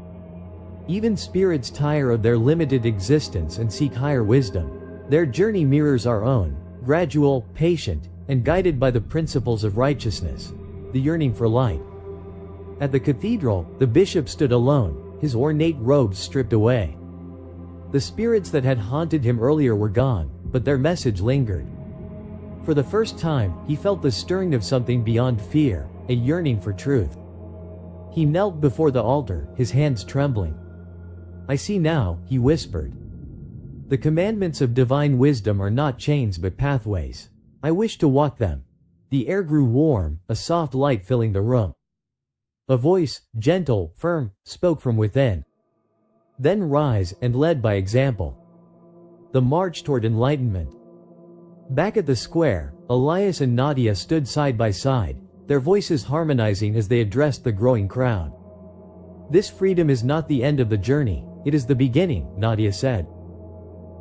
Even spirits tire of their limited existence and seek higher wisdom. Their journey mirrors our own, gradual, patient, and guided by the principles of righteousness, the yearning for light. At the cathedral, the bishop stood alone, his ornate robes stripped away. The spirits that had haunted him earlier were gone, but their message lingered. For the first time, he felt the stirring of something beyond fear, a yearning for truth. He knelt before the altar, his hands trembling. "I see now," he whispered. "The commandments of divine wisdom are not chains but pathways. I wish to walk them." The air grew warm, a soft light filling the room. A voice, gentle, firm, spoke from within. "Then rise, and lead by example." The march toward enlightenment. Back at the square, Elias and Nadia stood side by side, their voices harmonizing as they addressed the growing crowd. "This freedom is not the end of the journey, it is the beginning," Nadia said.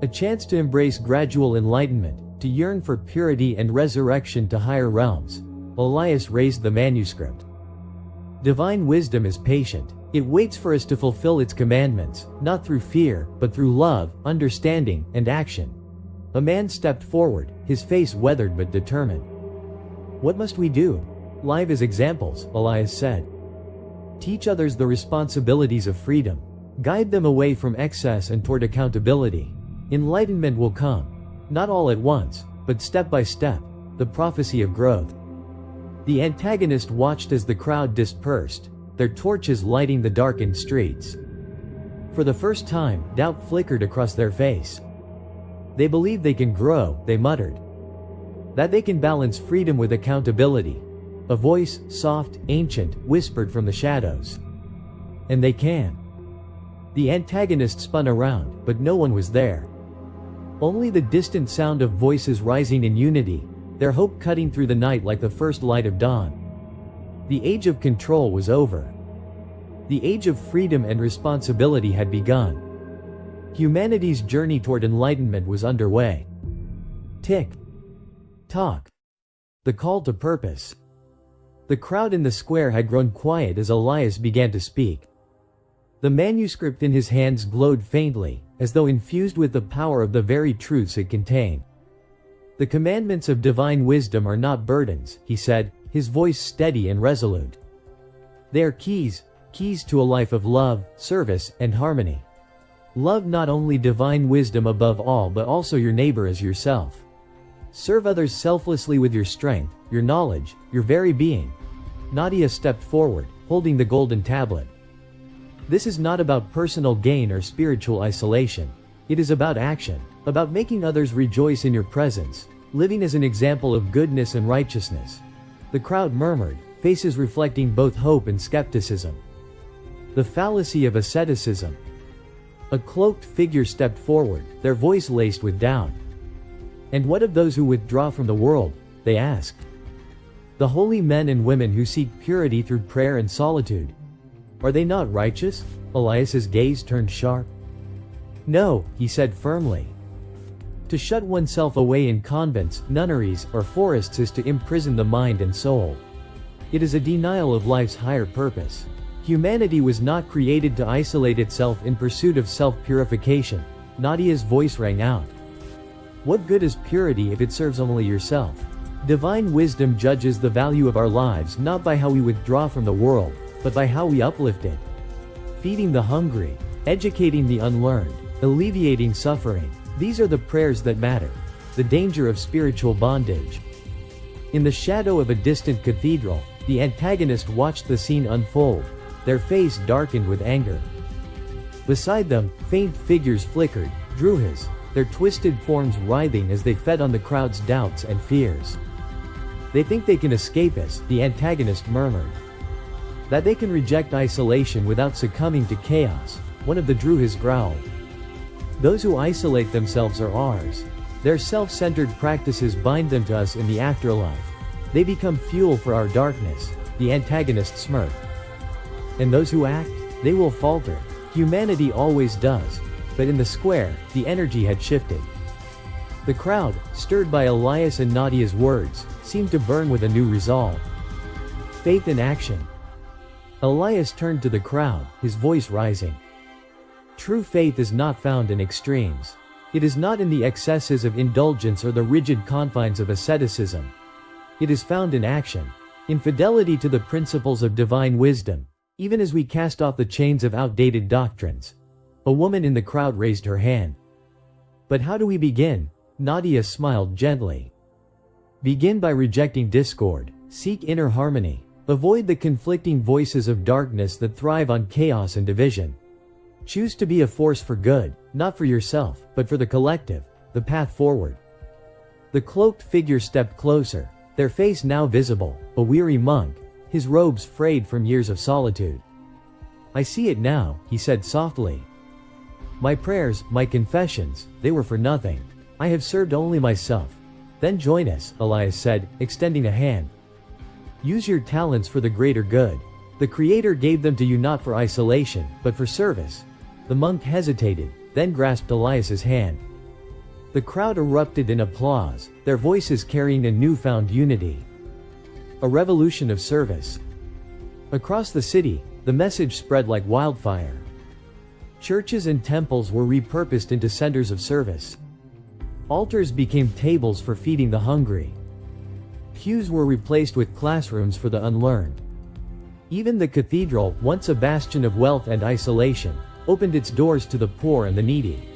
"A chance to embrace gradual enlightenment, to yearn for purity and resurrection to higher realms." Elias raised the manuscript. "Divine wisdom is patient. It waits for us to fulfill its commandments, not through fear, but through love, understanding, and action." A man stepped forward, his face weathered but determined. "What must we do?" "Live as examples," Elias said. "Teach others the responsibilities of freedom. Guide them away from excess and toward accountability. Enlightenment will come. Not all at once, but step by step, the prophecy of growth." The antagonist watched as the crowd dispersed, their torches lighting the darkened streets. For the first time, doubt flickered across their face. "They believe they can grow," they muttered. "That they can balance freedom with accountability." A voice, soft, ancient, whispered from the shadows. "And they can." The antagonist spun around, but no one was there. Only the distant sound of voices rising in unity, their hope cutting through the night like the first light of dawn. The age of control was over. The age of freedom and responsibility had begun. Humanity's journey toward enlightenment was underway. Tick. Tock. The call to purpose. The crowd in the square had grown quiet as Elias began to speak. The manuscript in his hands glowed faintly, as though infused with the power of the very truths it contained. "The commandments of divine wisdom are not burdens," he said, his voice steady and resolute. "They are keys, keys to a life of love, service, and harmony. Love not only divine wisdom above all but also your neighbor as yourself. Serve others selflessly with your strength, your knowledge, your very being. Nadia stepped forward, holding the golden tablet. This is not about personal gain or spiritual isolation. It is about action, about making others rejoice in your presence, living as an example of goodness and righteousness. The crowd murmured, faces reflecting both hope and skepticism. The fallacy of asceticism. A cloaked figure stepped forward, their voice laced with doubt. And what of those who withdraw from the world? They asked. The holy men and women who seek purity through prayer and solitude. Are they not righteous? Elias's gaze turned sharp. No, he said firmly. To shut oneself away in convents, nunneries, or forests is to imprison the mind and soul. It is a denial of life's higher purpose. Humanity was not created to isolate itself in pursuit of self-purification. Nadia's voice rang out. What good is purity if it serves only yourself? Divine wisdom judges the value of our lives not by how we withdraw from the world, but by how we uplift it. Feeding the hungry, educating the unlearned, alleviating suffering. These are the prayers that matter. The danger of spiritual bondage. In the shadow of a distant cathedral, the antagonist watched the scene unfold, their face darkened with anger. Beside them, faint figures flickered, Druhas, their twisted forms writhing as they fed on the crowd's doubts and fears. They think they can escape us, the antagonist murmured. That they can reject isolation without succumbing to chaos, one of the Druhas growled. Those who isolate themselves are ours. Their self-centered practices bind them to us in the afterlife. They become fuel for our darkness, the antagonist smirked. And those who act, they will falter. Humanity always does. But in the square, the energy had shifted. The crowd, stirred by Elias and Nadia's words, seemed to burn with a new resolve. Faith in action. Elias turned to the crowd, his voice rising. True faith is not found in extremes. It is not in the excesses of indulgence or the rigid confines of asceticism. It is found in action, in fidelity to the principles of divine wisdom, even as we cast off the chains of outdated doctrines. A woman in the crowd raised her hand. But how do we begin? Nadia smiled gently. Begin by rejecting discord, seek inner harmony, avoid the conflicting voices of darkness that thrive on chaos and division. Choose to be a force for good, not for yourself, but for the collective, the path forward. The cloaked figure stepped closer, their face now visible, a weary monk, his robes frayed from years of solitude. I see it now, he said softly. My prayers, my confessions, they were for nothing. I have served only myself. Then join us, Elias said, extending a hand. Use your talents for the greater good. The Creator gave them to you not for isolation, but for service. The monk hesitated, then grasped Elias's hand. The crowd erupted in applause, their voices carrying a newfound unity. A revolution of service. Across the city, the message spread like wildfire. Churches and temples were repurposed into centers of service. Altars became tables for feeding the hungry. Pews were replaced with classrooms for the unlearned. Even the cathedral, once a bastion of wealth and isolation, opened its doors to the poor and the needy.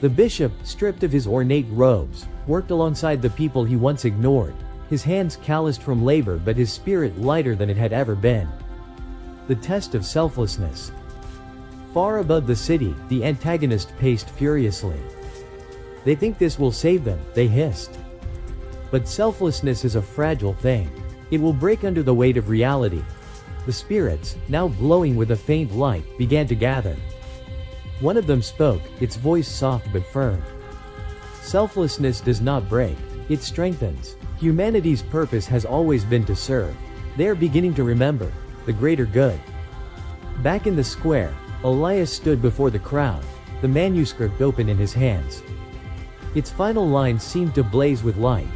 The bishop, stripped of his ornate robes, worked alongside the people he once ignored, his hands calloused from labor but his spirit lighter than it had ever been. The test of selflessness. Far above the city, the antagonist paced furiously. They think this will save them, they hissed. But selflessness is a fragile thing. It will break under the weight of reality. The spirits, now glowing with a faint light, began to gather. One of them spoke, its voice soft but firm. Selflessness does not break, it strengthens. Humanity's purpose has always been to serve. They are beginning to remember the greater good. Back in the square, Elias stood before the crowd, the manuscript open in his hands. Its final lines seemed to blaze with light.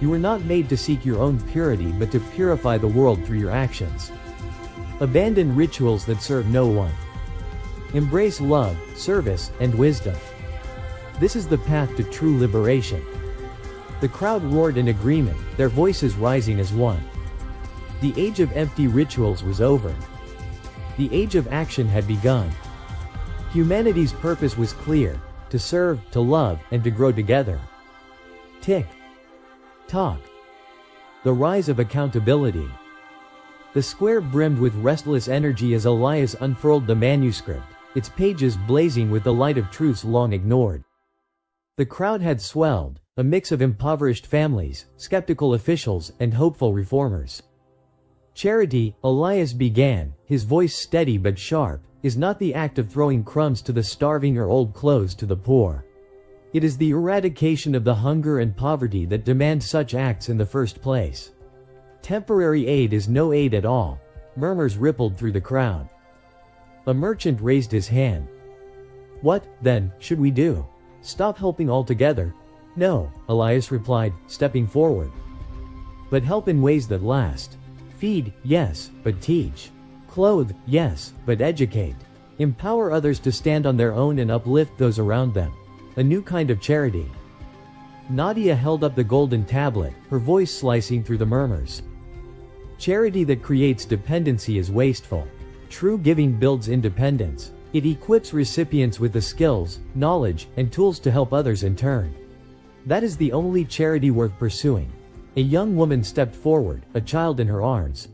You were not made to seek your own purity but to purify the world through your actions. Abandon rituals that serve no one. Embrace love, service, and wisdom. This is the path to true liberation. The crowd roared in agreement, their voices rising as one. The age of empty rituals was over. The age of action had begun. Humanity's purpose was clear: to serve, to love, and to grow together. Tick. Tock. The rise of accountability. The square brimmed with restless energy as Elias unfurled the manuscript, its pages blazing with the light of truths long ignored. The crowd had swelled, a mix of impoverished families, skeptical officials, and hopeful reformers. Charity, Elias began, his voice steady but sharp, is not the act of throwing crumbs to the starving or old clothes to the poor. It is the eradication of the hunger and poverty that demand such acts in the first place. Temporary aid is no aid at all. Murmurs rippled through the crowd. A merchant raised his hand. What, then, should we do? Stop helping altogether? No, Elias replied, stepping forward. But help in ways that last. Feed, yes, but teach. Clothe, yes, but educate. Empower others to stand on their own and uplift those around them. A new kind of charity. Nadia held up the golden tablet, her voice slicing through the murmurs. Charity that creates dependency is wasteful. True giving builds independence. It equips recipients with the skills, knowledge, and tools to help others in turn. That is the only charity worth pursuing. A young woman stepped forward, a child in her arms.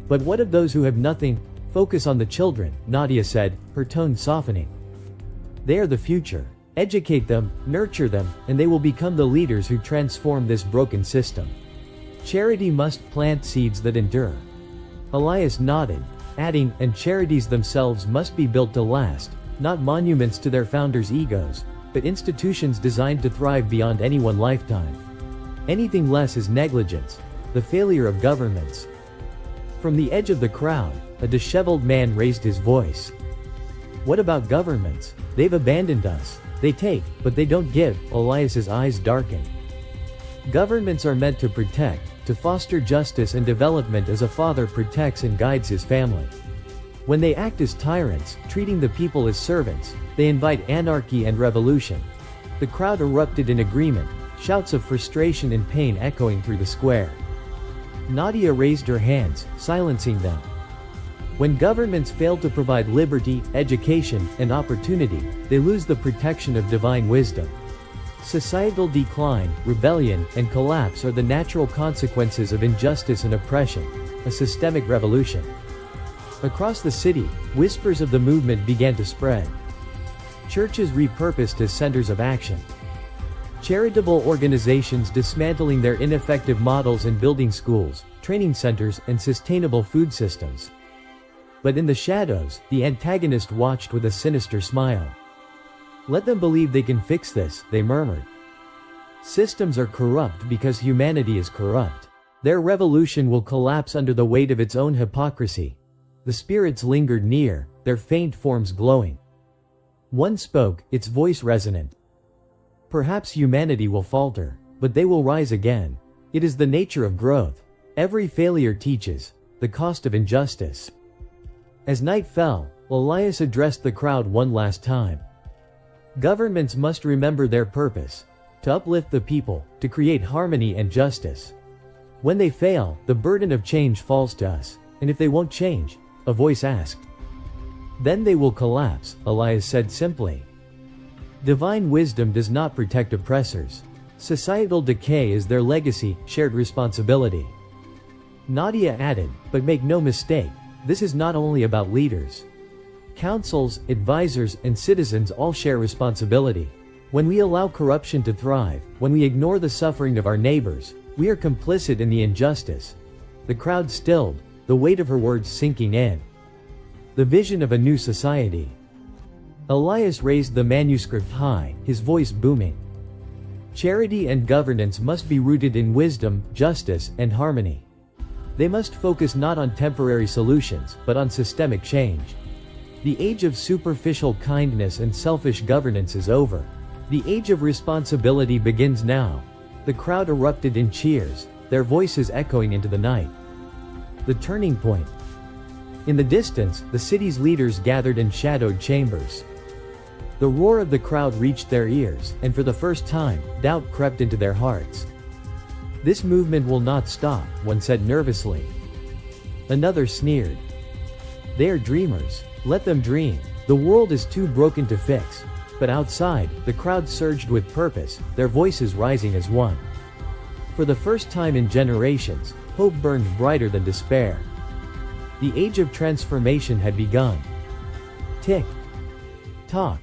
But what of those who have nothing? Focus on the children, Nadia said, her tone softening. They are the future. Educate them, nurture them, and they will become the leaders who transform this broken system. Charity must plant seeds that endure. Elias nodded, adding, and charities themselves must be built to last, not monuments to their founders' egos, but institutions designed to thrive beyond any one lifetime. Anything less is negligence, the failure of governments. From the edge of the crowd, a disheveled man raised his voice. What about governments? They've abandoned us. They take, but they don't give. Elias's eyes darkened. Governments are meant to protect, to foster justice and development as a father protects and guides his family. When they act as tyrants, treating the people as servants, they invite anarchy and revolution. The crowd erupted in agreement, shouts of frustration and pain echoing through the square. Nadia raised her hands, silencing them. When governments fail to provide liberty, education, and opportunity, they lose the protection of divine wisdom. Societal decline, rebellion, and collapse are the natural consequences of injustice and oppression, a systemic revolution. Across the city, whispers of the movement began to spread. Churches repurposed as centers of action. Charitable organizations dismantling their ineffective models and building schools, training centers, and sustainable food systems. But in the shadows, the antagonist watched with a sinister smile. Let them believe they can fix this, they murmured. Systems are corrupt because humanity is corrupt. Their revolution will collapse under the weight of its own hypocrisy. The spirits lingered near, their faint forms glowing. One spoke, its voice resonant. Perhaps humanity will falter, but they will rise again. It is the nature of growth. Every failure teaches the cost of injustice. As night fell, Elias addressed the crowd one last time. Governments must remember their purpose: to uplift the people, to create harmony and justice. When they fail, the burden of change falls to us. And if they won't change? A voice asked. Then they will collapse, Elias said simply. Divine wisdom does not protect oppressors. Societal decay is their legacy, shared responsibility. Nadia added, but make no mistake, this is not only about leaders. Councils, advisors, and citizens all share responsibility. When we allow corruption to thrive, when we ignore the suffering of our neighbors, we are complicit in the injustice. The crowd stilled, the weight of her words sinking in. The vision of a new society. Elias raised the manuscript high, his voice booming. Charity and governance must be rooted in wisdom, justice, and harmony. They must focus not on temporary solutions, but on systemic change. The age of superficial kindness and selfish governance is over. The age of responsibility begins now. The crowd erupted in cheers, their voices echoing into the night. The turning point. In the distance, the city's leaders gathered in shadowed chambers. The roar of the crowd reached their ears, and for the first time, doubt crept into their hearts. This movement will not stop, one said nervously. Another sneered. They are dreamers. Let them dream. The world is too broken to fix. But outside, the crowd surged with purpose, their voices rising as one. For the first time in generations, hope burned brighter than despair. The age of transformation had begun. Tick. Tock.